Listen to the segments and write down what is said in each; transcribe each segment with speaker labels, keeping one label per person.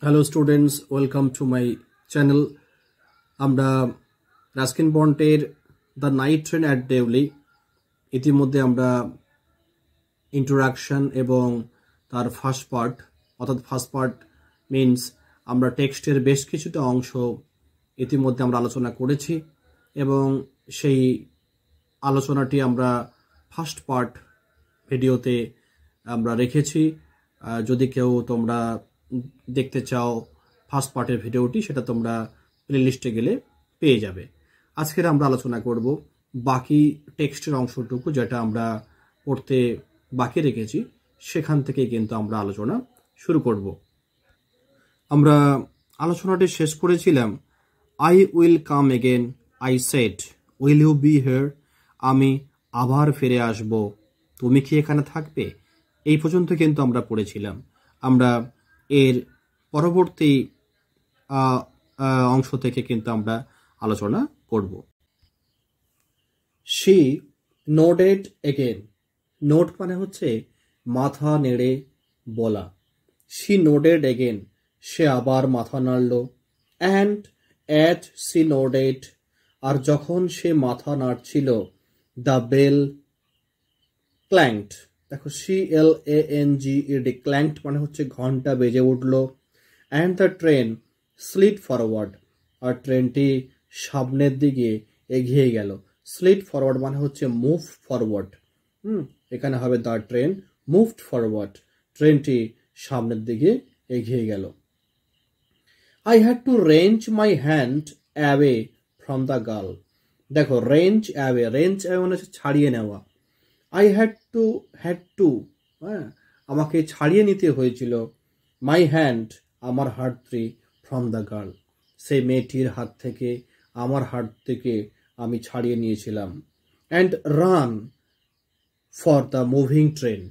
Speaker 1: Hello students, welcome to my channel. আমরা Ruskin বন্টের the night train at Deoli ইতিমধ্যে আমরা ইন্ট্রোডাকশন এবং তার ফার্স্ট পার্ট অর্থাৎ ফার্স্ট পার্ট মিনস আমরা টেক্সটের বেশ কিছুটা অংশ ইতিমধ্যে আমরা আলোচনা করেছি এবং সেই আলোচনাটি আমরা ফার্স্ট পার্ট ভিডিওতে আমরা রেখেছি। যদি কেউ তোমরা দেখতে চাও ফার্স্ট পার্টের ভিডিওটি, সেটা তোমরা প্লেলিস্টে গেলে পেয়ে যাবে। আজকের আমরা আলোচনা করব বাকি টেক্সটের অংশটুকু যেটা আমরা পড়তে বাকি রেখেছি, সেখান থেকে কিন্তু আমরা আলোচনা শুরু করব। আমরা আলোচনাটি শেষ করেছিলাম I will come again, I said will you be here, আমি আবার ফিরে আসব, তুমি কি এখানে থাকবে। এই পর্যন্ত কিন্তু আমরা পড়েছিলাম। আমরা এর পরবর্তী অংশ থেকে কিন্তু আমরা আলোচনা করব। শি নোডেড এগেন, নোড মানে হচ্ছে মাথা নেড়ে বলা। শি নোডেড এগেন, সে আবার মাথা নাড়ল। অ্যান্ড অ্যাট শি নোডেড, আর যখন সে মাথা নাড়ছিল, দ্য বেল ক্ল্যাঙ্কড। দেখো CLANGED, ক্ল্যাঙ্কড মানে হচ্ছে ঘন্টা বেজে উঠল। And the train slid forward, আর ট্রেনটি সামনের দিকে এগিয়ে গেল। স্লিড ফরওয়ার্ড মানে হচ্ছে মুভ ফরওয়ার্ড। এখানে হবে দ্য ট্রেন মুভড ফরওয়ার্ড, ট্রেনটি সামনের দিকে এগিয়ে গেল। I had two range my hand away from the girl. দেখো রেঞ্জ অ্যাওয়ে, রেঞ্জ অ্যাওয়ে মানে হচ্ছে ছাড়িয়ে নেওয়া। আই হ্যাড টু হ্যাঁ, আমাকে ছাড়িয়ে নিতে হয়েছিল। মাই হ্যান্ড, আমার হাতটি, ফ্রম দ্য গার্ল, সেই মেয়েটির হাত থেকে, আমার হাত থেকে আমি ছাড়িয়ে নিয়েছিলাম। And ran for the moving train,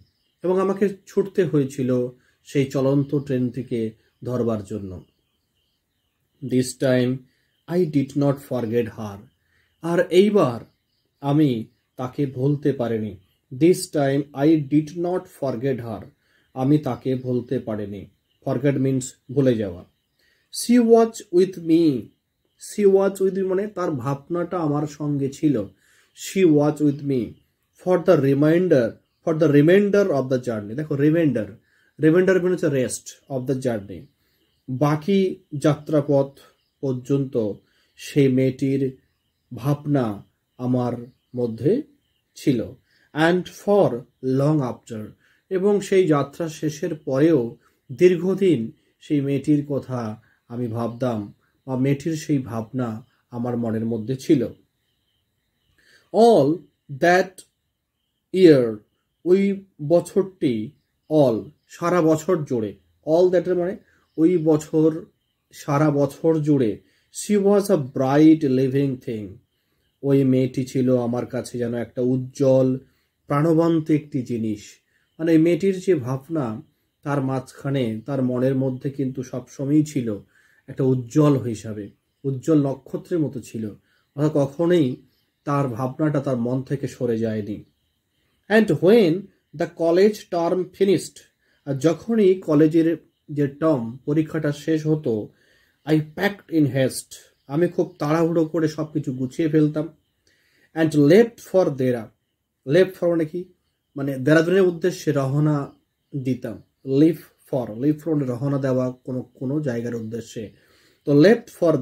Speaker 1: এবং আমাকে ছুটতে হয়েছিল সেই চলন্ত ট্রেনটিকে ধরবার জন্য। This time I did not forget her, আর এইবার আমি তাকে ভুলতে পারিনি। This time I did not forget her, আমি তাকে ভুলতে পারিনি। ফরগেট মিনস ভুলে যাওয়া। She was with me, she was with me মানে তার ভাবনাটা আমার সঙ্গে ছিল। She was with me for the reminder of the journey. দেখো রিমাইন্ডার মানে হচ্ছে রেস্ট অফ দ্য জার্নি, বাকি যাত্রাপথ পর্যন্ত সেই মেয়েটির ভাবনা আমার মধ্যে ছিল। অ্যান্ড ফর লং আফটার, এবং সেই যাত্রা শেষের পরেও দীর্ঘদিন সেই মেয়েটির কথা আমি ভাবতাম, বা মেয়েটির সেই ভাবনা আমার মনের মধ্যে ছিল। অল দ্যাট ইয়ার, ওই বছরটি, অল সারা বছর জুড়ে, অল দ্যাটের মানে ওই বছর, সারা বছর জুড়ে। She was a bright living thing, ওই মেয়েটি ছিল আমার কাছে যেন একটা উজ্জ্বল প্রাণবন্ত একটি জিনিস। মানে মেয়েটির যে ভাবনা, তার মাঝখানে তার মনের মধ্যে কিন্তু সবসময়ই ছিল একটা উজ্জ্বল হিসাবে, উজ্জ্বল নক্ষত্রের মতো ছিল, অর্থাৎ কখনোই তার ভাবনাটা তার মন থেকে সরে যায়নি। And when the college term finished, আর যখনই কলেজের যে টার্ম পরীক্ষাটা শেষ হতো, আই প্যাকড ইন হেস্ট, আমি খুব তাড়াহুড়ো করে সব কিছু গুছিয়ে ফেলতাম। অ্যান্ড লেফট ফর মানে কি, মানে দেরাদুনের উদ্দেশ্যে রওনা দিতাম। লিভ ফর মানে রওনা দেওয়া কোনো জায়গার উদ্দেশ্যে। তো লেফট ফর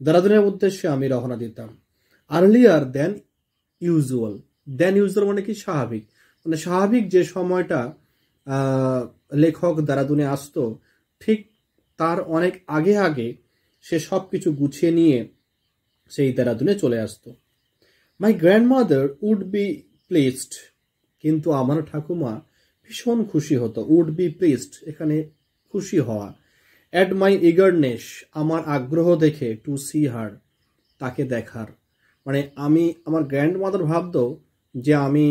Speaker 1: দেরাদুনের উদ্দেশ্যে আমি রওনা দিতাম। আর্লিয়ার দেন ইউজুয়াল মানে কি, স্বাভাবিক, মানে স্বাভাবিক যে সময়টা লেখক দেরাদুনে আসতো, ঠিক তার অনেক আগে সে সব কিছু গুছিয়ে নিয়ে সেই দেরাদুনে চলে আসতো। My grandmother would be pleased, কিন্তু আমার ঠাকুমা ভীষণ খুশি হতো। উড বি প্লিজড এখানে খুশি হওয়া। অ্যাট মাই ইগারনেস, আমার আগ্রহ দেখে, টু সি হার, তাকে দেখার। মানে আমার গ্র্যান্ডমাদার ভাবতো যে আমি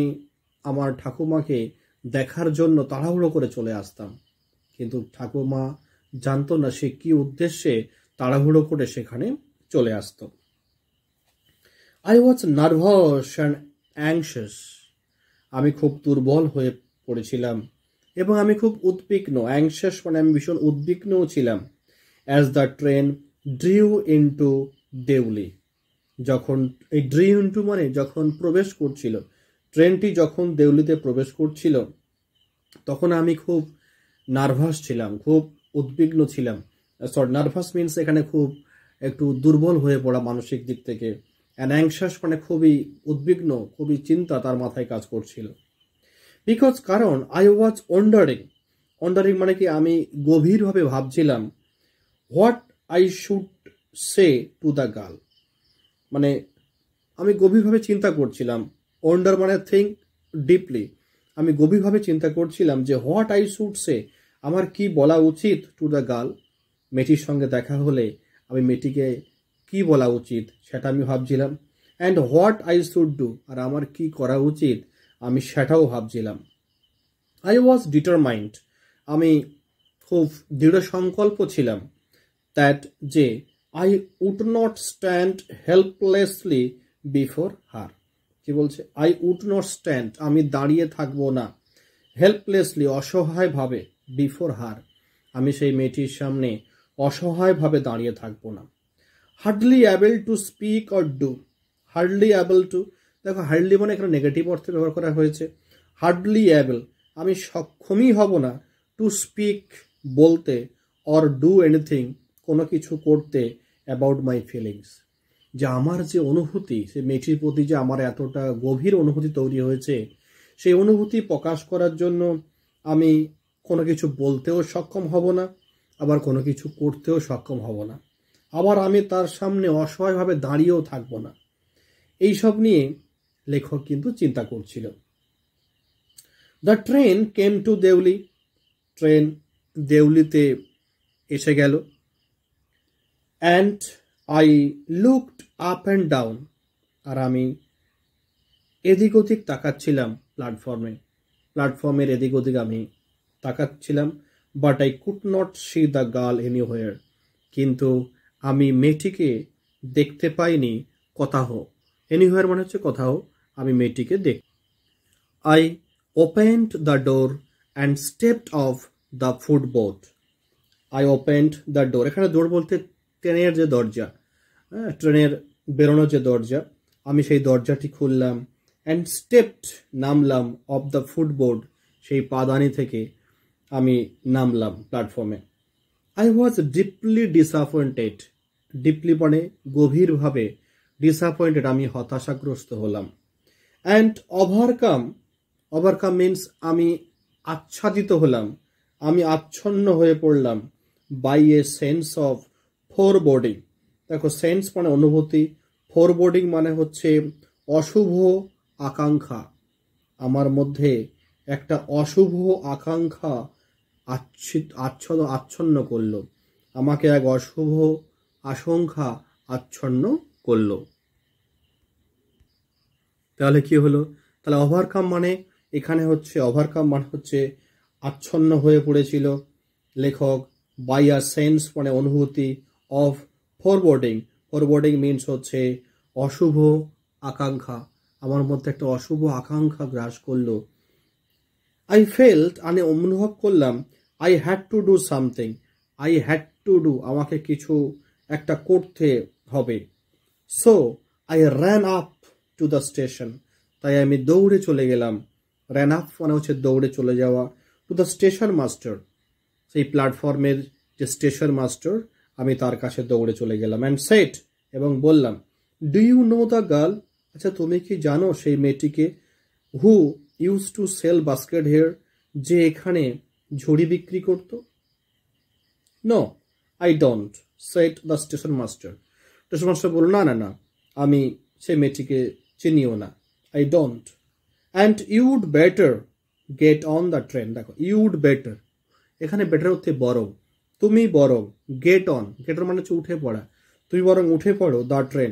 Speaker 1: আমার ঠাকুমাকে দেখার জন্য তাড়াহুড়ো করে চলে আসতাম, কিন্তু ঠাকুমা জানতো না সে কি উদ্দেশ্যে তাড়াহুড়ো করে সেখানে চলে আসতো। I was nervous and anxious, আমি খুব দুর্বল হয়ে পড়েছিলাম এবং আমি খুব উদ্বিগ্ন। অ্যাংশাস মানে আমি ভীষণ উদ্বিগ্নও ছিলাম। as the train drew into Deuli. যখন এই ড্রিউ ইন্টু মানে যখন প্রবেশ করছিল, ট্রেনটি যখন দেউলিতে প্রবেশ করছিল, তখন আমি খুব নার্ভাস ছিলাম, খুব উদ্বিগ্ন ছিলাম। নার্ভাস মিনস এখানে খুব একটু দুর্বল হয়ে পড়া মানসিক দিক থেকে। অ্যান্ড অ্যাংশাস মানে খুবই উদ্বিগ্ন, খুবই চিন্তা তার মাথায় কাজ করছিল। বিকজ কারণ আই ওয়াজ ওয়ান্ডারিং মানে কি আমি গভীরভাবে ভাবছিলাম what I should say to the girl, মানে আমি গভীরভাবে চিন্তা করছিলাম। ওয়ান্ডার মানে থিঙ্ক ডিপলি, আমি গভীরভাবে চিন্তা করছিলাম যে হোয়াট আই শুড সে, আমার কি বলা উচিত টু দ্য গার্ল, মেয়েটির সঙ্গে দেখা হলে আমি মেয়েটিকে কি বলা উচিত সেটা আমি ভাবছিলাম। And what I should do, আর আমার কি করা উচিত আমি সেটাও ভাবছিলাম। আই ওয়াজ ডিটারমাইন্ড, আমি খুব দৃঢ় সংকল্প ছিলাম দ্যাট যে I would not stand helplessly before her. কি বলছে? আই উড নট স্ট্যান্ড, আমি দাঁড়িয়ে থাকবো না, হেল্পলেসলি অসহায়ভাবে, বিফোর হার, আমি সেই মেয়েটির সামনে অসহায়ভাবে দাঁড়িয়ে থাকবো না। Hardly able to speak or do, hardly able to, দেখো হার্ডলি মানে এখানে নেগেটিভ অর্থে ব্যবহার করা হয়েছে। হার্ডলি অ্যাবল, আমি সক্ষমই হব না, টু স্পিক বলতে, অর ডু এনিথিং কোনো কিছু করতে, অ্যাবাউট মাই ফিলিংস, যে আমার যে অনুভূতি, সে মেয়েটির প্রতি যে আমার এতটা গভীর অনুভূতি তৈরি হয়েছে, সেই অনুভূতি প্রকাশ করার জন্য আমি কোনো কিছু বলতেও সক্ষম হব না, আবার কোনো কিছু করতেও সক্ষম হব না, আবার আমি তার সামনে অসহায়ভাবে দাঁড়িয়েও থাকবো না। এইসব নিয়ে লেখক কিন্তু চিন্তা করছিল। The train came to Deoli, ট্রেন দেউলিতে এসে গেল। And I looked up and down, আর আমি এদিক ওদিক তাকাচ্ছিলাম প্ল্যাটফর্মের এদিক ওদিক আমি তাকাচ্ছিলাম। But I could not see the girl anywhere, কিন্তু আমি মেয়েটিকে দেখতে পাইনি কোথাও। এনিওয়ার মানে হচ্ছে কোথাও, আমি মেয়েটিকে দেখ। I opened the door and stepped off the footboard. I opened the door, এখানে ডোর বলতে ট্রেনের যে দরজা, হ্যাঁ, ট্রেনের বেরোনোর যে দরজা, আমি সেই দরজাটি খুললাম। অ্যান্ড স্টেপড, নামলাম, অফ দ্য ফুটবোর্ড, সেই পাদানি থেকে আমি নামলাম প্ল্যাটফর্মে। I was deeply disappointed, deeply মানে গভীরভাবে, ডিসঅ্যাপয়েন্টেড আমি হতাশাগ্রস্ত হলাম। অ্যান্ড ওভারকাম মিনস আমি আচ্ছাদিত হলাম, আমি আচ্ছন্ন হয়ে পড়লাম, বাই এ সেন্স অফ ফোরবোর্ডিং। দেখো সেন্স মানে অনুভূতি, ফোরবোর্ডিং মানে হচ্ছে অশুভ আকাঙ্ক্ষা। আমার মধ্যে একটা অশুভ আকাঙ্ক্ষা আচ্ছন্ন করলো, আমাকে এক অশুভ আশঙ্কা আচ্ছন্ন করলো। তাহলে কি হলো? তাহলে ওভারকাম মানে এখানে হচ্ছে, ওভারকাম মানে হচ্ছে আচ্ছন্ন হয়ে পড়েছিল লেখক। বাই আ সেন্স মানে অনুভূতি, অফ ফরবোর্ডিং মিনস হচ্ছে অশুভ আকাঙ্ক্ষা, আমার মধ্যে একটা অশুভ আকাঙ্ক্ষা গ্রাস করলো। আই ফেল্ট, আমি অনুভব করলাম, I had to do something, I had to do আমাকে কিছু একটা করতে হবে। So I ran up to the station, তাই আমি দৌড়ে চলে গেলাম। র্যান আপ মানে হচ্ছে দৌড়ে চলে যাওয়া। টু দ্য স্টেশন মাস্টার, সেই প্ল্যাটফর্মের যে স্টেশন মাস্টার, আমি তার কাছে দৌড়ে চলে গেলাম। অ্যান্ড সেট, এবং বললাম, do you know the girl, আচ্ছা তুমি কি জানো সেই মেয়েটিকে, who used to sell basket here, যে এখানে ঝুড়ি বিক্রি করত। No I don't, said the station master. Station master বলল, না না না, আমি সেই মেয়েটিকে চিনিও না, I don't. And you'd better get on the train, দেখো ইউড বেটার, এখানে বেটার হচ্ছে বরং, তুমি বরং, গেট অন, গেট অন মানে হচ্ছে উঠে পড়া, তুমি বরং উঠে পড়ো, দ্য ট্রেন,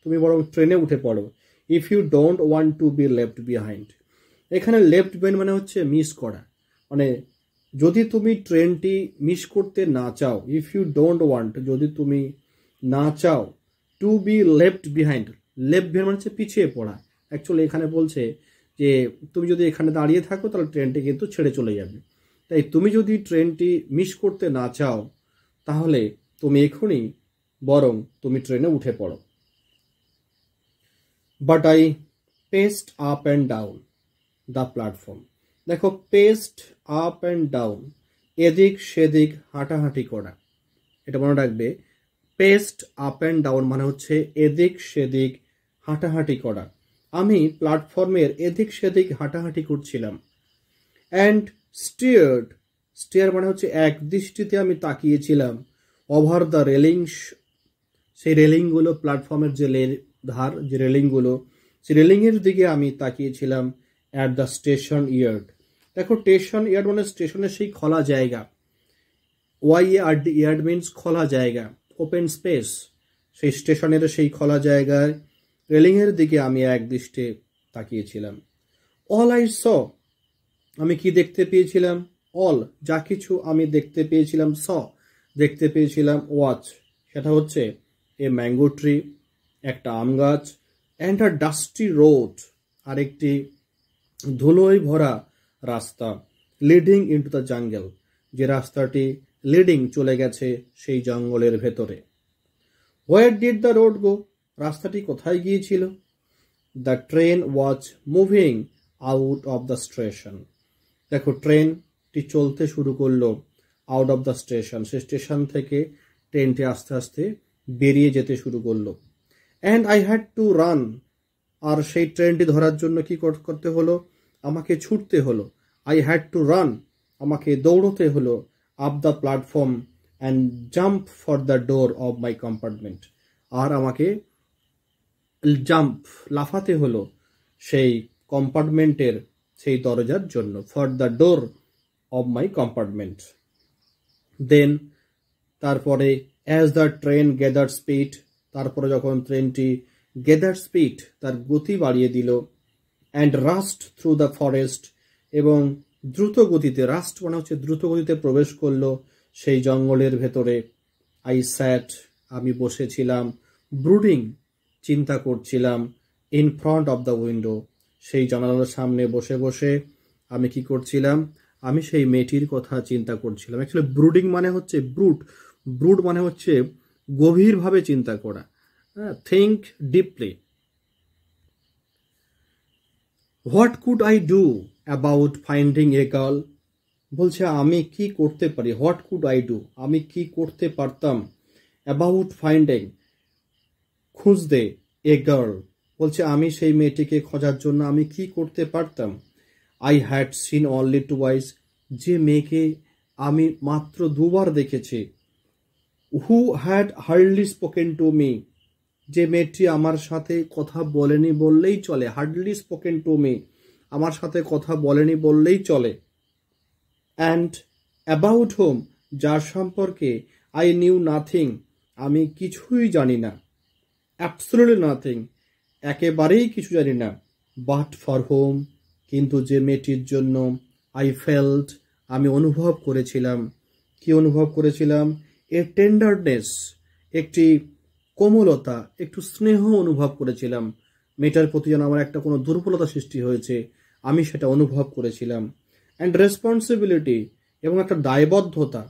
Speaker 1: তুমি বরং ট্রেনে উঠে পড়ো। If you don't want to be left behind, এখানে লেফট বিহাইন্ড মানে হচ্ছে মিস করা, মানে যদি তুমি ট্রেনটি মিস করতে না চাও, ইফ ইউ ডোন্ট ওয়ান্ট, যদি তুমি না চাও, to be left behind, left behind মানে হচ্ছে পিছিয়ে পড়া। অ্যাকচুয়ালি এখানে বলছে যে তুমি যদি এখানে দাঁড়িয়ে থাকো তাহলে ট্রেনটি কিন্তু ছেড়ে চলে যাবে, তাই তুমি যদি ট্রেনটি মিস করতে না চাও তাহলে তুমি এখনই বরং তুমি ট্রেনে উঠে পড়ো। But I paced up and down the platform. দেখো, পেস্ট আপ অ্যান্ড ডাউন, এদিক সেদিক হাঁটাহাঁটি করা, এটা মনে রাখবে। পেস্ট আপ অ্যান্ড ডাউন মানে হচ্ছে এদিক সেদিক হাঁটাহাঁটি করা। আমি প্ল্যাটফর্মের এদিক সেদিক হাঁটাহাঁটি করছিলাম। অ্যান্ড স্টিয়ার্ড, স্টিয়ার মানে হচ্ছে এক দৃষ্টিতে আমি তাকিয়েছিলাম। ওভার দ্য রেলিংস, সেই রেলিংগুলো, প্ল্যাটফর্মের যে ধার, যে রেলিংগুলো, সেই রেলিংয়ের দিকে আমি তাকিয়েছিলাম। At the station yard. দেখো, স্টেশন ইয়ার্ড মানে স্টেশনের সেই খোলা জায়গা। YARD, ইয়ার্ড মিনস খোলা জায়গা, ওপেন স্পেস। সেই স্টেশনের সেই খোলা জায়গায় রেলিংয়ের দিকে আমি এক দৃষ্টে তাকিয়েছিলাম। অল আই স, আমি কি দেখতে পেয়েছিলাম? অল, যা কিছু আমি দেখতে পেয়েছিলাম। স, দেখতে পেয়েছিলাম। ওয়াচ, সেটা হচ্ছে এ ম্যাঙ্গো ট্রি, একটা আম গাছ। অ্যান্ড আ ডাস্টি রোড, আরেকটি ধুলোয় ভরা রাস্তা। লিডিং ইনটু দ্য জাঙ্গল, যে রাস্তাটি লিডিং চলে গেছে সেই জঙ্গলের ভেতরে। Where did the road go, রাস্তাটি কোথায় গিয়েছিল? The train was moving out of the station. দেখো, ট্রেনটি চলতে শুরু করলো আউট অফ দ্য স্টেশন, সে স্টেশন থেকে ট্রেনটি আস্তে আস্তে বেরিয়ে যেতে শুরু করলো। And I had to run, আর সেই ট্রেনটি ধরার জন্য কি করতে হলো? আমাকে ছুটতে হলো। আই হ্যাড টু রান, আমাকে দৌড়তে হলো। Up the platform and jump for the door of my compartment, আর আমাকে জাম্প, লাফাতে হলো সেই কম্পার্টমেন্টের সেই দরজার জন্য। For the door of my compartment. Then, তারপরে as the train gather speed, তারপরে যখন ট্রেনটি গ্যাদার স্পিড, তার গতি বাড়িয়ে দিল। And rushed through the forest, এবং দ্রুত গতিতে, রাস্ট মানে হচ্ছে দ্রুত গতিতে প্রবেশ করলো সেই জঙ্গলের ভেতরে। আই স্যাট, আমি বসেছিলাম। ব্রুডিং, চিন্তা করছিলাম। In front of the window, সেই জানালার সামনে বসে বসে আমি কি করছিলাম? আমি সেই মেয়েটির কথা চিন্তা করছিলাম। অ্যাকচুয়ালি ব্রুডিং মানে হচ্ছে ব্রুড মানে হচ্ছে গভীরভাবে চিন্তা করা, think deeply. What could I do about finding a girl, বলছে আমি কি করতে পারি। হোয়াট কুড আই ডু, আমি কি করতে পারতাম। অ্যাবাউট ফাইন্ডিং, খুঁজতে। এ গার্ল, বলছে আমি সেই মেয়েটিকে খোঁজার জন্য আমি কি করতে পারতাম। I had seen only twice, যে মেয়েকে আমি মাত্র দুবার দেখেছি। Who had hardly spoken to me, যে মেয়েটি আমার সাথে কথা বলেনি বললেই চলে। হার্ডলি স্পোকেন টু মি, আমার সাথে কথা বলেনি বললেই চলে। অ্যান্ড অ্যাবাউট হোম, যার সম্পর্কে আই নিউ নাথিং, আমি কিছুই জানি না। অ্যাবসলিউটলি নাথিং, একেবারেই কিছু জানি না। বাট ফর হোম, কিন্তু যে মেয়েটির জন্য আই ফেল্ট, আমি অনুভব করেছিলাম। কি অনুভব করেছিলাম? এ টেন্ডারনেস, একটি কোমলতা, একটু স্নেহ অনুভব করেছিলাম। মেয়েটার প্রতি যেন আমার একটা কোনো দুর্বলতা সৃষ্টি হয়েছে, আমি সেটা অনুভব করেছিলাম। অ্যান্ড রেসপন্সিবিলিটি, এবং একটা দায়বদ্ধতা,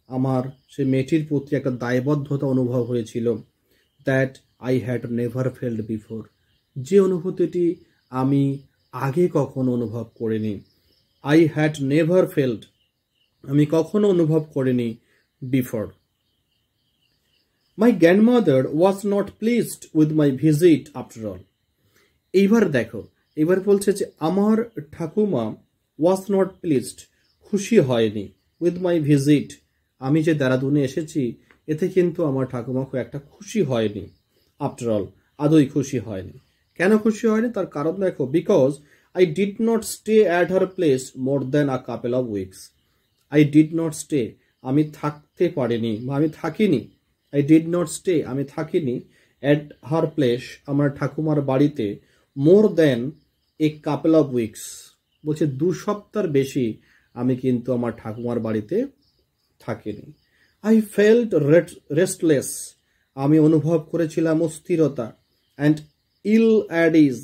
Speaker 1: আমার সে মেয়েটির প্রতি একটা দায়বদ্ধতা অনুভব হয়েছিল। That I had never felt before, যে অনুভূতিটি আমি আগে কখনো অনুভব করিনি। আই হ্যাড নেভার ফেল্ড, আমি কখনো অনুভব করিনি before. My grandmother was not pleased with my visit after all. এইবার দেখো, এবার বলছে যে আমার ঠাকুমা ওয়াজ নট প্লিজড, খুশি হয়নি। উইথ মাই ভিজিট, আমি যে দেরাদুনে এসেছি এতে কিন্তু আমার ঠাকুমা খুব একটা খুশি হয়নি। আফটার অল, আদৌ খুশি হয়নি। কেন খুশি হয়নি? তার কারণ দেখো, because I did not stay at her place more than a couple of weeks. I did not stay, আমি থাকতে পারিনি বা আমি থাকিনি। আই ডিড নট স্টে, আমি থাকিনি। অ্যাট হার প্লেস, আমার ঠাকুমার বাড়িতে। More than a couple of weeks, বলছে 2 সপ্তাহ বেশি আমি কিন্তু আমার ঠাকুমার বাড়িতে থাকিনি। আই ফেল্ট রেস্টলেস, আমি অনুভব করেছিলাম অস্থিরতা। অ্যান্ড ইল অ্যাডিজ,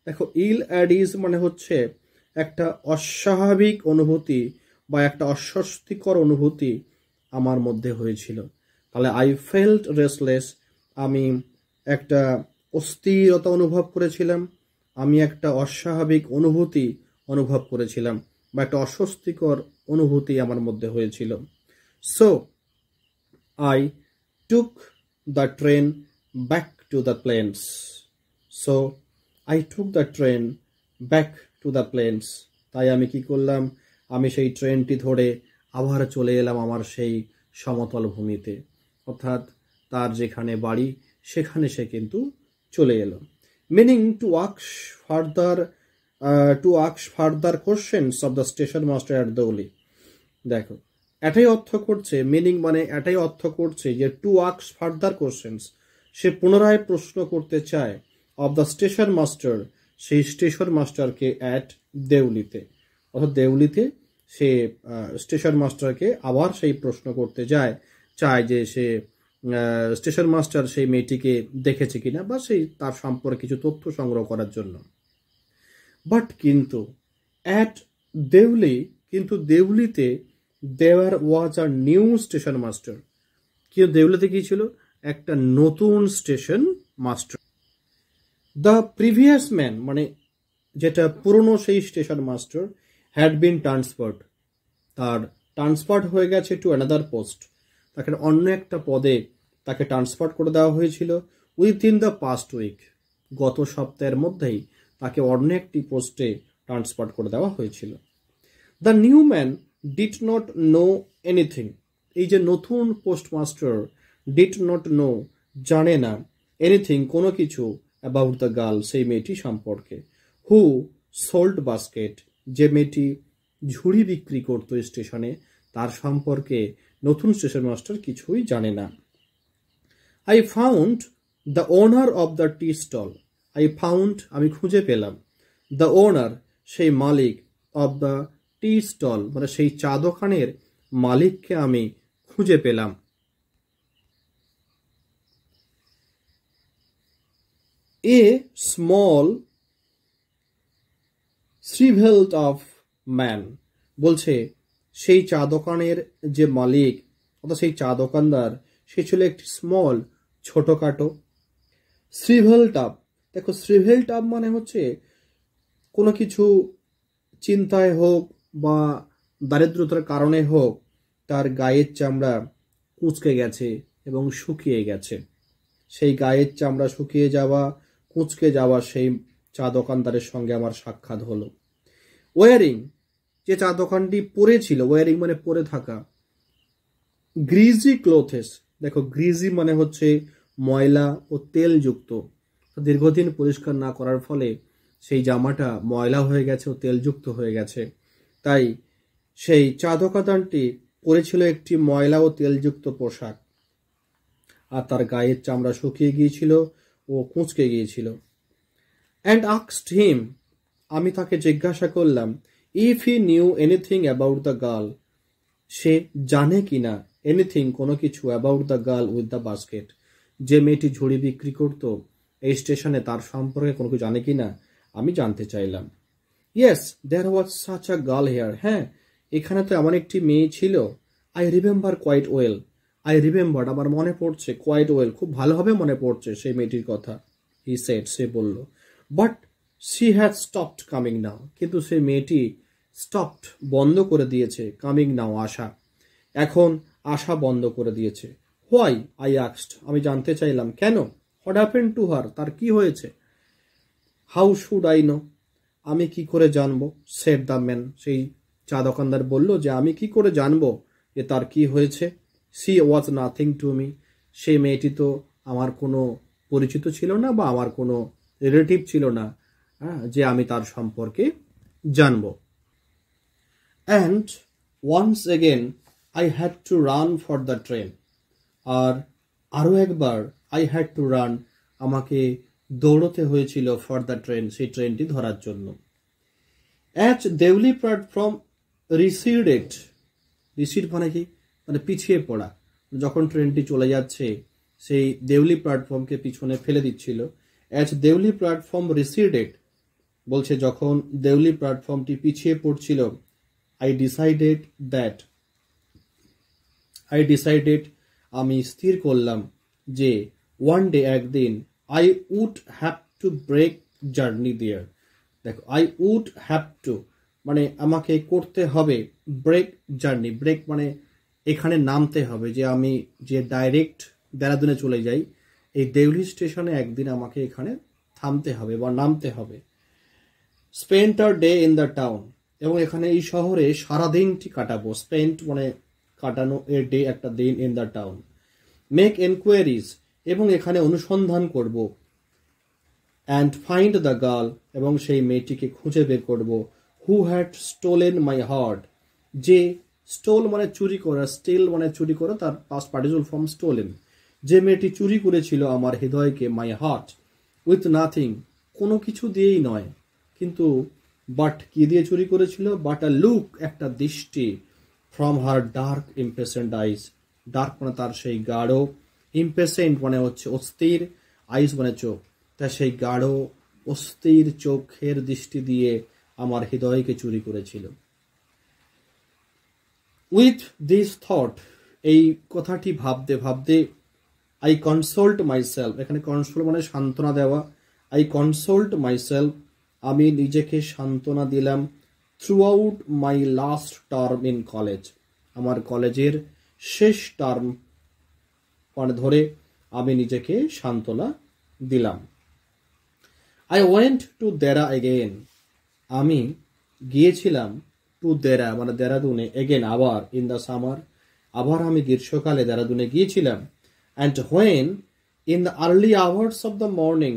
Speaker 1: দেখো ইল অ্যাডিজ মানে হচ্ছে একটা অস্বাভাবিক অনুভূতি বা একটা অস্বস্তিকর অনুভূতি আমার মধ্যে হয়েছিল। তাহলে আই ফেল্ট রেস্টলেস, আমি একটা অস্থিরতা অনুভব করেছিলাম, আমি একটা অস্বাভাবিক অনুভূতি অনুভব করেছিলাম, বা একটা অস্বস্তিকর অনুভূতি আমার মধ্যে হয়েছিল। So I took the train back to the plains. So I took the train back to the plains. তাই আমি কি করলাম, আমি সেই ট্রেনটি ধরে আবার চলে এলাম আমার সেই সমতল ভূমিতে, অর্থাৎ তার যেখানে বাড়ি সেখানে সে কিন্তু চলে এলো। Meaning to ask further questions of the station master at Deoli. দেখো, এটাই অর্থ করছে, মিনিং মানে এটাই অর্থ করছে যে টু আস্ক ফার্দার কোশ্চেন্স, সে পুনরায় প্রশ্ন করতে চায়, অফ দ্য স্টেশন মাস্টার, সেই স্টেশন মাস্টারকে, অ্যাট দেউলিতে, অর্থাৎ দেউলিতে সে স্টেশন মাস্টারকে আবার সেই প্রশ্ন করতে চায় যে সে স্টেশন মাস্টার সেই মেয়েটিকে দেখেছে কিনা, বা সেই তার সম্পর্কে কিছু তথ্য সংগ্রহ করার জন্য। বাট কিন্তু অ্যাট দেউলি, কিন্তু দেউলিতে দেওয়ার ওয়াজ আ নিউ স্টেশন মাস্টার, কিন্তু দেউলিতে কি ছিল, একটা নতুন station master. The previous man মানে যেটা পুরনো সেই station master, had been transferred, তার ট্রান্সফার্ড হয়ে গেছে টু অ্যানাদার পোস্ট, তাকে অন্য একটা পদে তাকে ট্রান্সফার করে দেওয়া হয়েছিল, উইথিন দ্য পাস্ট উইক, গত সপ্তাহের মধ্যেই তাকে অন্য একটি পোস্টে ট্রান্সফার করে দেওয়া হয়েছিল। The new man did not know anything, এই যে নতুন পোস্টমাস্টার, ডিড নট নো জানে না, এনিথিং কোনো কিছু, অ্যাবাউট দ্য গার্ল সেই মেয়েটি সম্পর্কে, হু সোল্ড বাস্কেট যে মেয়েটি ঝুড়ি বিক্রি করতো স্টেশনে, তার সম্পর্কে নতুন স্টেশন মাস্টার কিছুই জানে না। I found the owner of the tea stall, I found আমি খুঁজে পেলাম, দ্য ওনার সেই মালিক, অব দ্য টি স্টল মানে সেই চা দোকানের মালিককে আমি খুঁজে পেলাম। A small shrivelled of man, বলছে সেই চা দোকানের যে মালিক অর্থাৎ সেই চা দোকানদার, সে ছিল একটি স্মল ছোটখাটো। শ্রিভেল্ট আপ, দেখো শ্রিভেল্ট আপ মানে হচ্ছে কোনো কিছু চিন্তায় হোক বা দারিদ্রতার কারণে হোক তার গায়ের চামড়া কুঁচকে গেছে এবং শুকিয়ে গেছে, সেই গায়ের চামড়া শুকিয়ে যাওয়া, কুঁচকে যাওয়া সেই চা দোকানদারের সঙ্গে আমার সাক্ষাৎ হলো। ওয়ারিং, যে চা দোকানটি পরেছিল, ওয়ারিং মানে পরে থাকা, গ্রিজি ক্লোথেস, দেখো গ্রিজি মানে হচ্ছে ময়লা ও তেলযুক্ত, দীর্ঘদিন পরিষ্কার না করার ফলে সেই জামাটা ময়লা হয়ে গেছে ও তেলযুক্ত হয়ে গেছে, তাই সেই চা দোকানদারটি পরেছিল একটি ময়লা ও তেলযুক্ত পোশাক, আর তার গায়ের চামড়া শুকিয়ে গিয়েছিল ও কুঁচকে গিয়েছিল। অ্যান্ড আস্কড হিম, আমি তাকে জিজ্ঞাসা করলাম, if he knew anything about the girl, সে জানে কিনা, এনিথিং কোনো কিছু, about the girl with the basket, যে মেয়েটি ঝুড়ি বিক্রি করতো এই স্টেশনে, তার সম্পর্কে কোনো কিছু জানে কিনা আমি জানতে চাইলাম। Yes there was such a girl here, হ্যাঁ এখানে তো এমন একটি মেয়ে ছিল। I remember quite well, I remember আমার মনে পড়ছে, কোয়াইট ওয়েল খুব ভালোভাবে মনে পড়ছে সেই মেয়েটির কথা। হি সেড, সে বলল, but she had stopped coming now, কিন্তু সেই মেয়েটি স্টপড বন্ধ করে দিয়েছে, কামিং নাও আসা, এখন আসা বন্ধ করে দিয়েছে। হোয়াই আই আস্কড, আমি জানতে চাইলাম কেন। হোয়াট হ্যাপেন্ড টু হার, তার কি হয়েছে। হাউ শুড আই নো, আমি কি করে জানবো। সেড দ্য ম্যান, সেই চা দোকানদার বলল যে আমি কি করে জানবো যে তার কি হয়েছে। C was nothing to me, সেই মেয়েটি তো আমার কোনো পরিচিত ছিল না বা আমার কোনো রিলেটিভ ছিল না, যে আমি তার সম্পর্কে জানবো। And once again I had to run for the train, আর আরও একবার আই হ্যাড টু রান, আমাকে দৌড়তে হয়েছিল ফর দ্য ট্রেন, সেই ট্রেনটি ধরার জন্য। অ্যাট দেউলি প্ল্যাটফর্ম রিসিডেড, রিসিড মানে কি, মানে পিছিয়ে পড়া, যখন ট্রেনটি চলে যাচ্ছে সেই দেউলি প্ল্যাটফর্মকে পিছনে ফেলে দিচ্ছিল। অ্যাট দেউলি প্ল্যাটফর্ম রিসিডেড বলছে যখন দেউলি প্ল্যাটফর্মটি পিছিয়ে পড়ছিল, আই ডিসাইডেড আমি স্থির করলাম যে ওয়ান ডে একদিন I would have to break journey there. দেখো, আই উড হ্যাভ টু মানে আমাকে করতে হবে, ব্রেক জার্নি, ব্রেক মানে এখানে নামতে হবে, যে আমি যে ডাইরেক্ট দেরাদুনে চলে যাই, এই দেউলি স্টেশনে একদিন আমাকে এখানে থামতে হবে বা নামতে হবে। স্পেন্ট আর ডে ইন দ্য টাউন, এবং এখানে এই শহরে সারাদিনটি কাটাবো। স্পেন্ট মানে কাটানো, এ ডে একটা দিন, ইন দ্য টাউন। মেক এনকোয়ারিজ, এবং এখানে অনুসন্ধান করব। অ্যান্ড ফাইন্ড দ্য গার্ল, এবং সেই মেয়েটিকে খুঁজে বের করব। Who had stolen my heart, যে স্টোল মানে চুরি করা, স্টিল মানে চুরি করা, তার পাস্ট পার্টিসিপল ফর্ম স্টোলেন। যে মেয়েটি চুরি করেছিল আমার হৃদয়কে, মাই হার্ট, উইথ নাথিং, কোনো কিছু দিয়েই নয়, কিন্তু বাট কি দিয়ে চুরি করেছিল, বাট আ লুক, একটা দৃষ্টি, from her dark impatient eyes, dark মানে তার সেই গাঢ়, ইম্পেসেন্ট মানে হচ্ছে অস্থির, আইস মানে চোখ, তা সেই গাঢ় অস্থির চোখের দৃষ্টি দিয়ে আমার হৃদয়কে চুরি করেছিল। উইথ দিস থট, এই কথাটি ভাবতে ভাবতে, আই কনসোল্ট মাইসেলফ, এখানে কনসোল মানে সান্ত্বনা দেওয়া, আই কনসোল্ট মাইসেলফ, আমি নিজেকে সান্ত্বনা দিলাম, through out my last term in college, আমার কলেজের শেষ টার্ম মানে ধরে আমি নিজেকে সান্ত্বনা দিলাম। I went to Dehra again, আমি গিয়েছিলাম টু দেরা মানে দেরাদুনে, এগেন আবার, ইন দ্য সামার, আবার আমি গ্রীষ্মকালে দেরাদুনে গিয়েছিলাম। And when in the early hours of the morning,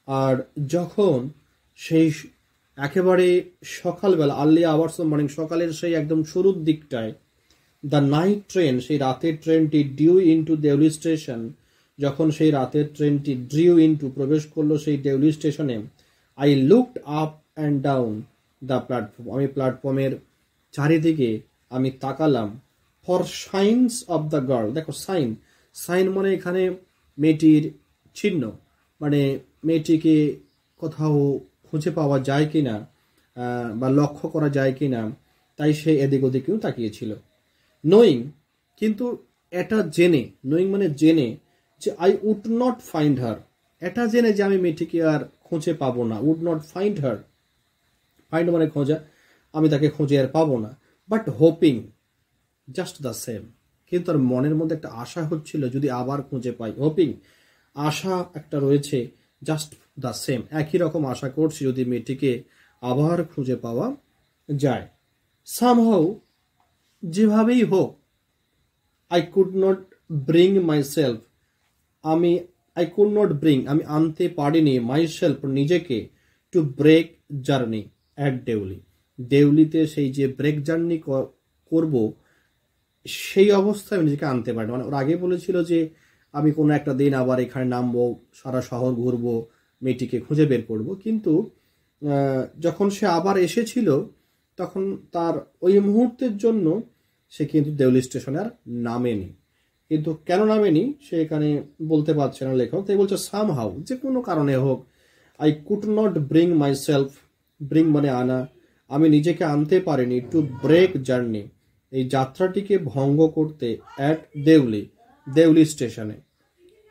Speaker 1: আর যখন সেই একেবারে সকালবেলা, আর্লি আওয়ার্স অফ মর্নিং সকালের সেই একদম শুরুর দিকটায়, দ্য নাইট ট্রেন সেই রাতের ট্রেনটি ডিউ ইনটু দেউলি স্টেশন, যখন সেই রাতের ট্রেনটি ডিউ ইনটু প্রবেশ করলো সেই দেউলি স্টেশনে, I looked up and down the platform, আমি প্ল্যাটফর্মের চারিদিকে আমি তাকালাম, for signs of the girl, দেখো সাইন, সাইন মানে এখানে মেয়েটির চিহ্ন, মানে মেয়েটিকে কোথাও খুঁজে পাওয়া যায় কিনা বা লক্ষ্য করা যায় কিনা, তাই সে এদিক ওদিকেও তাকিয়েছিল। নোয়িং, কিন্তু এটা জেনে, নোয়িং মানে জেনে, যে I would not find her, এটা জেনে যে আমি মেয়েটিকে আর খুঁজে পাবো না, would not find her, find মানে খোঁজা, আমি তাকে খুঁজে আর পাবো না, but hoping just the same, কিন্তু তার মনের মধ্যে একটা আশা হচ্ছিল যদি আবার খুঁজে পাই, হোপিং আশা একটা রয়েছে, জাস্ট দ্য সেম একই রকম আশা করছি যদি মেয়েটিকে আবার খুঁজে পাওয়া যায়। সামহাউ যেভাবেই হোক, I could not bring myself, I could not bring আমি আনতে পারিনি, মাইসেলফ নিজেকে, to break journey at Deoli, দেউলিতে সেই যে ব্রেক জার্নি করব সেই অবস্থায় আমি নিজেকে আনতে পারি, মানে ওর আগে বলেছিল যে আমি কোনো একটা দিন আবার এখানে নামবো, সারা শহর ঘুরবো, মেয়েটিকে খুঁজে বের করব, কিন্তু যখন সে আবার এসেছিল তখন তার ওই মুহূর্তের জন্য সে কিন্তু দেউলি স্টেশনে আর নামেনি। কিন্তু কেন নামেনি সে এখানে বলতে পারছে না লেখক, তাই বলছে সামহাউ, যে কোনো কারণে হোক, I could not bring myself, bring মানে আনা, আমি নিজেকে আনতে পারিনি, টু ব্রেক জার্নি এই যাত্রাটিকে ভঙ্গ করতে, অ্যাট দেউলি, দেউলি স্টেশনে,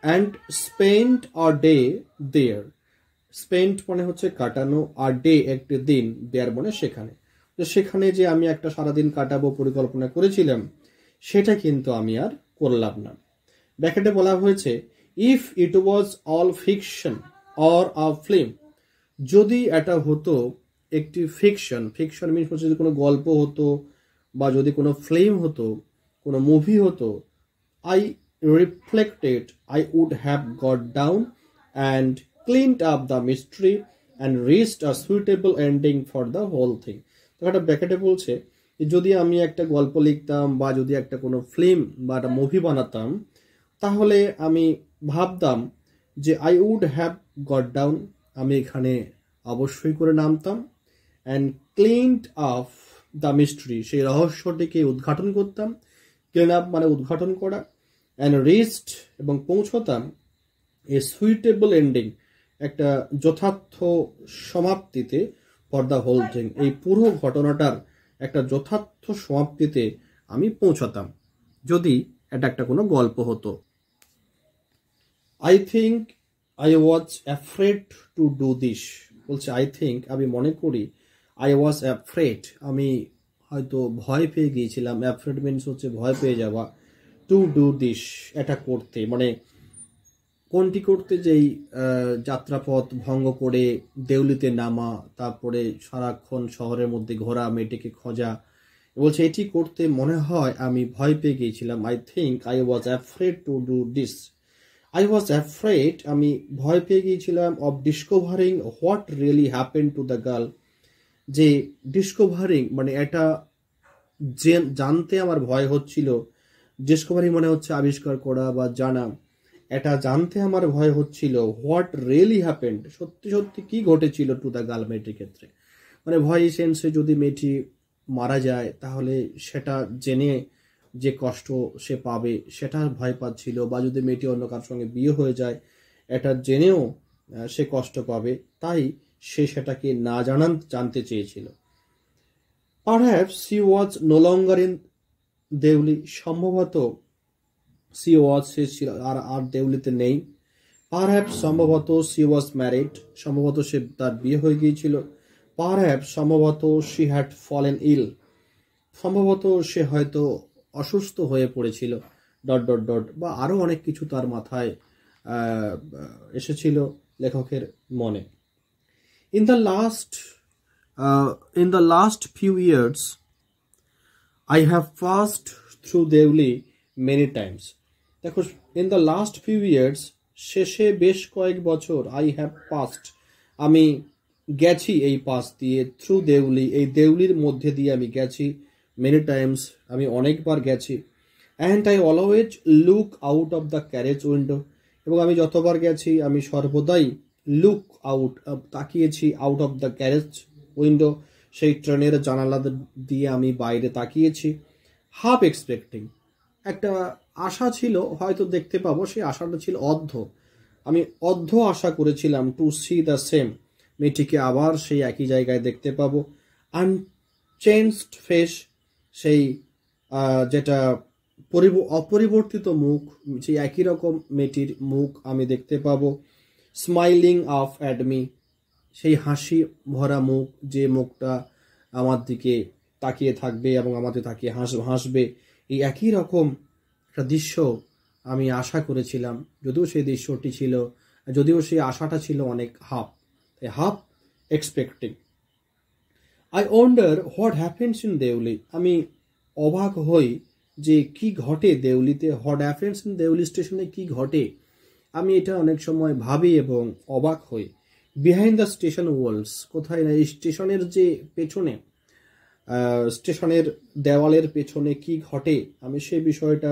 Speaker 1: and spent a day there, spent মানে হচ্ছে কাটানো, আর ডে একটি দিন, দেয়ার মানে সেখানে, তো সেখানে যে আমি একটা সারাদিন কাটাবো পরিকল্পনা করেছিলাম সেটা কিন্তু আমি আর করলাম না। ব্র্যাকেটে বলা হয়েছে if it was all fiction or a film, যদি এটা হতো একটি ফিকশন, ফিকশন মিনস হচ্ছে যদি কোনো গল্প হতো বা যদি কোনো ফিল্ম হতো, কোনো মুভি হতো, I reflected I would have got down and cleaned up the mystery and reached a suitable ending for the whole thing. তো একটা ব্র্যাকেটে বলছে যদি আমি একটা গল্প লিখতাম বা যদি একটা কোনো ফিল্ম বা একটা মুভি বানাতাম, তাহলে আমি ভাবতাম যে I would have got down, আমি এখানে অবশ্যই করে নামতাম, and cleaned up the mystery সেই রহস্যটিকে উদ্ঘাটন করতাম, ক্লিন আপ মানে উদ্ঘাটন করা, অ্যান্ড রিচড এবং পৌঁছতাম, এ সুইটেবল এন্ডিং একটা যথার্থ সমাপ্তিতে, ফর দ্য হোল থিং এই পুরো ঘটনাটার একটা যথার্থ সমাপ্তিতে আমি পৌঁছাতাম, যদি এটা একটা কোনো গল্প হতো। I think I was afraid to do this, বলছে আই থিঙ্ক আমি মনে করি, আই ওয়াজ অ্যাফ্রেড আমি হয়তো ভয় পেয়ে গিয়েছিলাম, অ্যাফ্রেড মিনস হচ্ছে ভয় পেয়ে যাওয়া, টু ডু দিস এটা করতে, মানে কোনটি করতে, যেই যাত্রাপথ ভঙ্গ করে দেউলিতে নামা, তারপরে সারাক্ষণ শহরের মধ্যে ঘোরা, মেয়েটিকে খোঁজা, বলছে এটি করতে মনে হয় আমি ভয় পেয়ে গিয়েছিলাম। I think I was afraid to do this, I was afraid আমি ভয় পেয়ে গিয়েছিলাম, of discovering what really happen to the girl, যে ডিসকভারিং মানে এটা জানতে আমার ভয় হচ্ছিল, ডিসকভারিং মানে হচ্ছে আবিষ্কার করা বা জানা, এটা জানতে আমার ভয় হচ্ছিল, হোয়াট রিয়েলি হ্যাপেন্ড সত্যি সত্যি কি ঘটেছিল টু দ্য গার্ল মেয়েটির ক্ষেত্রে, মানে ভয় সেন্সে যদি মেয়েটি মারা যায় তাহলে সেটা জেনে যে কষ্ট সে পাবে সেটা ভয় পাচ্ছিল, বা যদি মেয়েটি অন্য কারোর সঙ্গে বিয়ে হয়ে যায় এটা জেনেও সে কষ্ট পাবে, তাই সে সেটাকে না জানতে চেয়েছিল। Perhaps she was no longer in Deoli, সম্ভবত সি ওয়াজ সে ছিল আর দেউলিতে নেই। পারহ্যাপস সম্ভবত সি ওয়াজ ম্যারিড, সম্ভবত সে তার বিয়ে হয়ে গিয়েছিল। পারহ্যাপস সম্ভবত শি হ্যাড ফলেন ইল, সম্ভবত সে হয়তো অসুস্থ হয়ে পড়েছিল, ডট ডট ডট, বা আরো অনেক কিছু তার মাথায় এসেছিল লেখকের মনে। In the last few years I have passed through Devli many times. দেখো, in the last few years শেষে বেশ কয়েক বছর, I have passed আমি গেছি এই পাশ দিয়ে, থ্রু দেউলি এই দেউলির মধ্যে দিয়ে আমি গেছি, many times আমি অনেকবার গেছি, and I always look out of the carriage window এবং আমি যতবার গেছি আমি সর্বদাই লুক আউট তাকিয়েছি, out of the carriage window সেই ট্রেনের জানালা দিয়ে আমি বাইরে তাকিয়েছি, হাফ এক্সপেক্টিং একটা আশা ছিল হয়তো দেখতে পাবো, সেই আশাটা ছিল আমি অর্ধ আশা করেছিলাম, টু সি দ্য সেম মেয়েটিকে আবার সেই একই জায়গায় দেখতে পাবো, আনচেঞ্জড ফেস সেই যেটা অপরিবর্তিত মুখ, সেই একই রকম মেয়েটির মুখ আমি দেখতে পাবো, স্মাইলিং আপ অ্যাট মি সেই হাসি ভরা মুখ, যে মুখটা আমার দিকে তাকিয়ে থাকবে এবং আমাদের তাকিয়ে হাসবে, এই একই রকম একটা দৃশ্য আমি আশা করেছিলাম, যদিও সেই দৃশ্যটি ছিল, যদিও সেই আশাটা ছিল অনেক half expecting. I wonder what happens in Deoli, আমি অবাক হই যে কি ঘটে দেউলিতে, হোয়াট হ্যাপেন্স ইন দেউলি স্টেশনে কি ঘটে, আমি এটা অনেক সময় ভাবি এবং অবাক হই। বিহাইন্ড দ্য স্টেশন ওয়ালস, কোথায় না এই স্টেশনের যে পেছনে, স্টেশনের দেওয়ালের পেছনে কি ঘটে, আমি সেই বিষয়টা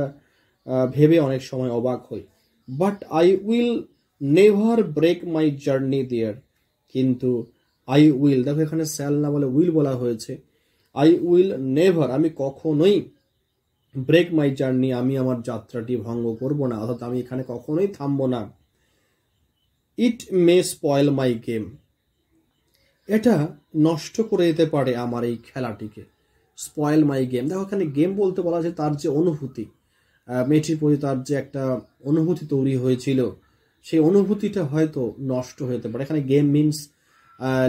Speaker 1: ভেবে অনেক সময় অবাক হই। But I will never break my journey there, কিন্তু আই উইল, দেখো এখানে স্যাল না বলে উইল বলা হয়েছে, আই উইল নেভার আমি কখনোই, ব্রেক মাই জার্নি আমি আমার যাত্রাটি ভঙ্গ করব না, অর্থাৎ আমি এখানে কখনোই থামবো না। ইট মে স্পয়েল মাই গেম, এটা নষ্ট করে দিতে পারে আমার এই খেলাটিকে, স্পয়েল মাই গেম, দেখো এখানে গেম বলতে বলা আছে তার যে অনুভূতি, মেয়েটির প্রতি তার যে একটা অনুভূতি তৈরি হয়েছিল, সেই অনুভূতিটা হয়তো নষ্ট হতে পারে। এখানে গেম মিনস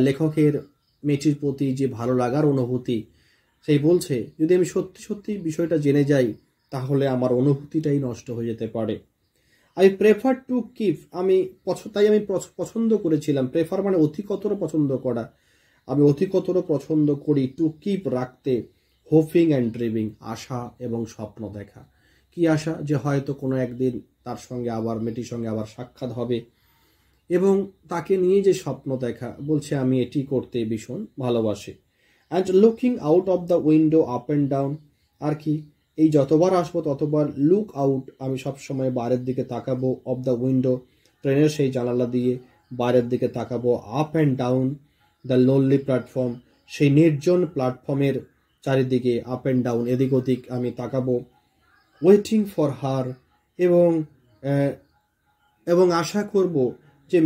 Speaker 1: লেখকের মেয়েটির প্রতি যে ভালো লাগার অনুভূতি, সেই বলছে যদি আমি সত্যি সত্যি বিষয়টা জেনে যাই তাহলে আমার অনুভূতিটাই নষ্ট হয়ে যেতে পারে। আই প্রেফার টু কিপ, তাই আমি পছন্দ করেছিলাম, প্রেফার মানে অধিকতর পছন্দ করা, আমি অধিকতর পছন্দ করি, টু কিপ রাখতে, হোপিং অ্যান্ড ড্রিমিং আশা এবং স্বপ্ন দেখা। কি আশা, যে হয়তো কোনো একদিন তার সঙ্গে আবার মেয়েটির সঙ্গে আবার সাক্ষাৎ হবে, এবং তাকে নিয়ে যে স্বপ্ন দেখা, বলছে আমি এটি করতে ভীষণ ভালোবাসি। And looking out of the window up and down, আর কি এই যতবার আসবো ততবার লুক আউট আমি সবসময় বাইরের দিকে তাকাবো, অফ দ্য উইন্ডো ট্রেনের সেই জানালা দিয়ে বাইরের দিকে তাকাবো, up and down the lonely platform সেই নির্জন প্ল্যাটফর্মের চারিদিকে, আপ অ্যান্ড ডাউন এদিক ওদিক আমি তাকাবো, ওয়েটিং ফর হার এবং আশা করব যে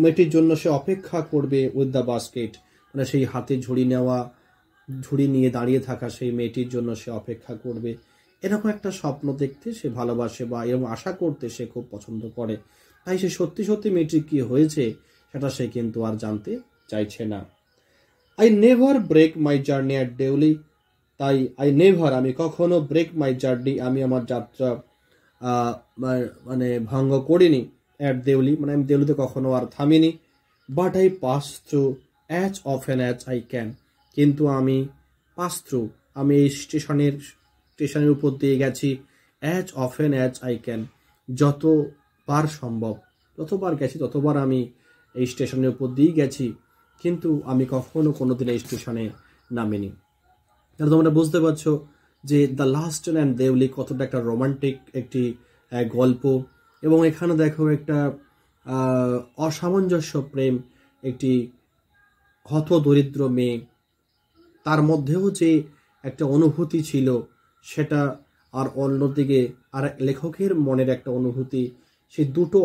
Speaker 1: মেয়েটির জন্য সে অপেক্ষা করবে, উইথ দ্য বাস্কেট মানে সেই হাতে ঝুড়ি নিয়ে দাঁড়িয়ে থাকা সেই মেয়েটির জন্য সে অপেক্ষা করবে, এরকম একটা স্বপ্ন দেখতে সে ভালোবাসে বা এরকম আশা করতে সে খুব পছন্দ করে। তাই সে সত্যি সত্যি মেয়েটির কি হয়েছে সেটা সে কিন্তু আর জানতে চাইছে না। I never break my journey at Deoli. তাই আমি কখনো ব্রেক মাই জার্নি, আমি আমার যাত্রা মানে ভঙ্গ করিনি। অ্যাট দেউলি মানে আমি দেউলিতে কখনো আর থামিনি। But I pass through as often as I can. কিন্তু আমি পাস থ্রু, আমি এই স্টেশনের উপর দিয়ে গেছি। As often as I can, যতবার সম্ভব, যতবার গেছি ততবার আমি এই স্টেশনের উপর দিয়েই গেছি, কিন্তু আমি কখনো কোনোদিন এই স্টেশনে নামিনি। তাহলে তোমরা বুঝতে পারছো যে the last train and Deoli কতটা একটা রোমান্টিক একটি গল্প। এবং এখানে দেখো একটা অসামঞ্জস্য প্রেম, একটি হত দরিদ্র মেয়ে, তার মধ্যেও যে একটা অনুভূতি ছিল সেটা, আর অন্যদিকে আর লেখকের মনের একটা অনুভূতি, সেই দুটো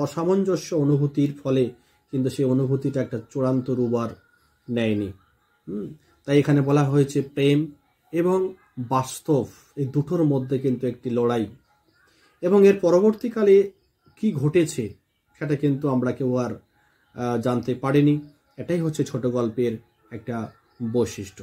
Speaker 1: অসামঞ্জস্য অনুভূতির ফলে কিন্তু সেই অনুভূতিটা একটা চূড়ান্ত রূপ আর নেয়নি। তাই এখানে বলা হয়েছে প্রেম এবং বাস্তব এই দুটোর মধ্যে কিন্তু একটি লড়াই, এবং এর পরবর্তীকালে কি ঘটেছে সেটা কিন্তু আমরা কেউ আর জানতে পারিনি। এটাই হচ্ছে ছোট গল্পের একটা বৈশিষ্ট্য।